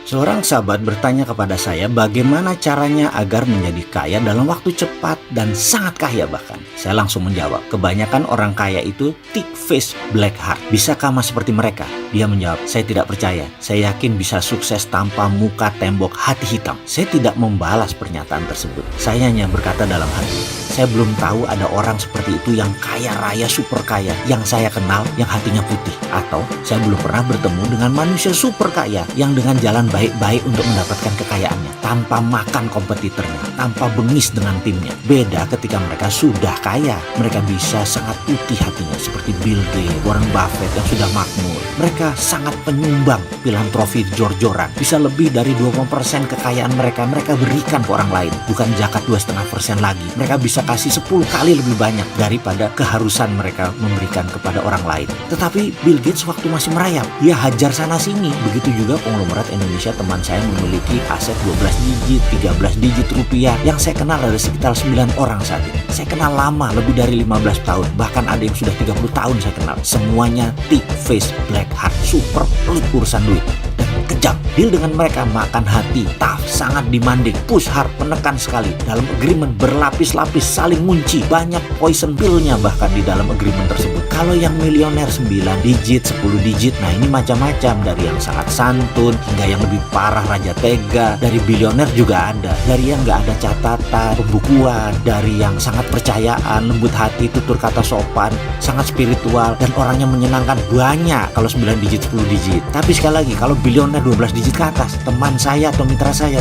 Seorang sahabat bertanya kepada saya bagaimana caranya agar menjadi kaya dalam waktu cepat dan sangat kaya bahkan. Saya langsung menjawab, kebanyakan orang kaya itu thick face, black heart. Bisakah mas seperti mereka? Dia menjawab, saya tidak percaya. Saya yakin bisa sukses tanpa muka tembok hati hitam. Saya tidak membalas pernyataan tersebut. Saya hanya berkata dalam hati, saya belum tahu ada orang seperti itu yang kaya raya super kaya yang saya kenal yang hatinya putih. Atau saya belum pernah bertemu dengan manusia super kaya yang dengan jalan baik-baik untuk mendapatkan kekayaannya tanpa makan kompetitornya, tanpa bengis dengan timnya. Beda ketika mereka sudah kaya, mereka bisa sangat putih hatinya seperti Bill Gates, Warren Buffett yang sudah makmur. Mereka sangat penyumbang filantropi jor-joran. Bisa lebih dari 20% kekayaan mereka berikan ke orang lain, bukan zakat 2,5% lagi. Mereka bisa kasih 10 kali lebih banyak daripada keharusan mereka memberikan kepada orang lain. Tetapi Bill Gates waktu masih merayap, dia hajar sana sini. Begitu juga konglomerat Indonesia teman saya memiliki aset 12 digit, 13 digit rupiah. Yang saya kenal ada sekitar 9 orang saat ini. Saya kenal lama, lebih dari 15 tahun. Bahkan ada yang sudah 30 tahun saya kenal. Semuanya thick face, black heart, super pelit urusan duit. Dan kejam. Deal dengan mereka makan hati, tough, sangat demanding, push hard, penekan sekali. Dalam agreement berlapis-lapis, saling ngunci. Banyak poison pill-nya bahkan di dalam agreement tersebut. Kalau yang milioner 9 digit, 10 digit, nah ini macam-macam. Dari yang sangat santun, hingga yang lebih parah raja tega. Dari bilioner juga ada. Dari yang gak ada catatan, pembukuan. Dari yang sangat percayaan, lembut hati, tutur kata sopan, sangat spiritual, dan orangnya menyenangkan banyak kalau 9 digit, 10 digit. Tapi sekali lagi, kalau bilioner 12 digit ke atas, teman saya atau mitra saya,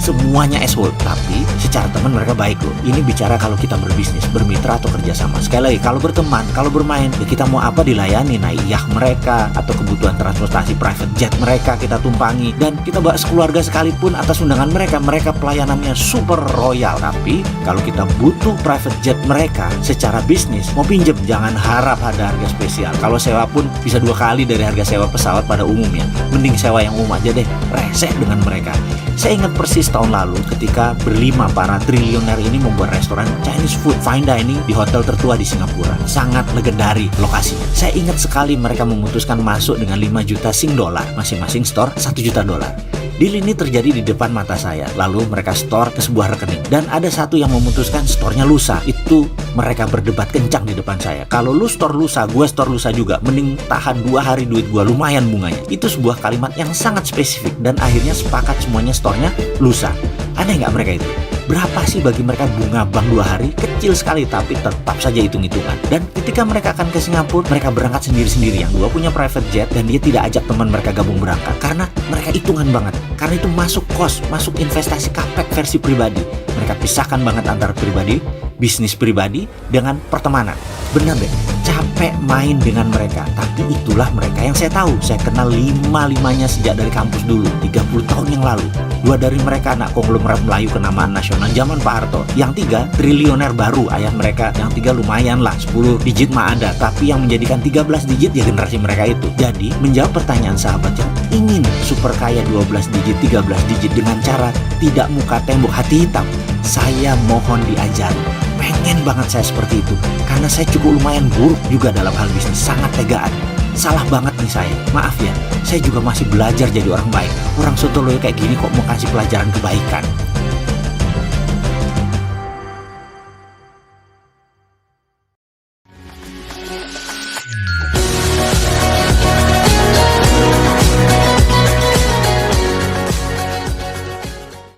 semuanya asshole. Tapi secara teman mereka baik loh. Ini bicara kalau kita berbisnis, bermitra atau kerjasama. Sekali lagi, kalau berteman, kalau bermain, ya kita mau apa dilayani. Naik yacht mereka atau kebutuhan transportasi private jet mereka kita tumpangi, dan kita bawa sekeluarga sekalipun atas undangan mereka. Mereka pelayanannya super royal. Tapi kalau kita butuh private jet mereka secara bisnis, mau pinjem jangan harap ada harga spesial. Kalau sewa pun bisa 2 kali dari harga sewa pesawat pada umumnya. Mending sewa yang umum aja deh, resek dengan mereka. Saya ingat persis tahun lalu ketika berlima para triliuner ini membuat restoran Chinese food fine dining di hotel tertua di Singapura. Sangat legendaris lokasinya. Saya ingat sekali mereka memutuskan masuk dengan 5 juta Sing dolar, masing-masing store 1 juta dolar. Deal ini terjadi di depan mata saya. Lalu mereka store ke sebuah rekening. Dan ada satu yang memutuskan store-nya lusa. Itu mereka berdebat kencang di depan saya. Kalau lu store lusa, gue store lusa juga. Mending tahan 2 hari duit gue, lumayan bunganya. Itu sebuah kalimat yang sangat spesifik. Dan akhirnya sepakat semuanya store-nya lusa. Aneh nggak mereka itu? Berapa sih bagi mereka bunga bank 2 hari? Kecil sekali, tapi tetap saja hitung-hitungan. Dan ketika mereka akan ke Singapura, mereka berangkat sendiri-sendiri. Yang 2 punya private jet, dan dia tidak ajak teman mereka gabung berangkat. Karena mereka hitungan banget. Karena itu masuk cost, masuk investasi capex versi pribadi. Mereka pisahkan banget antara pribadi, bisnis pribadi, dengan pertemanan. Benar deh, capek main dengan mereka. Tapi itulah mereka yang saya tahu. Saya kenal 5-limanya sejak dari kampus dulu, 30 tahun yang lalu. 2 dari mereka anak konglomerat Melayu kenamaan nasional zaman Pak Harto. Yang 3 triliuner baru, ayah mereka. Yang 3 lumayan lah, 10 digit mah ada. Tapi yang menjadikan 13 digit ya generasi mereka itu. Jadi menjawab pertanyaan sahabat yang ingin super kaya 12 digit, 13 digit dengan cara tidak muka tembok hati hitam, saya mohon diajari. Pengen banget saya seperti itu, karena saya cukup lumayan buruk juga dalam hal bisnis, sangat tegaan. Salah banget nih saya, maaf ya. Saya juga masih belajar jadi orang baik. Orang sontoloyo kayak gini kok mau kasih pelajaran kebaikan.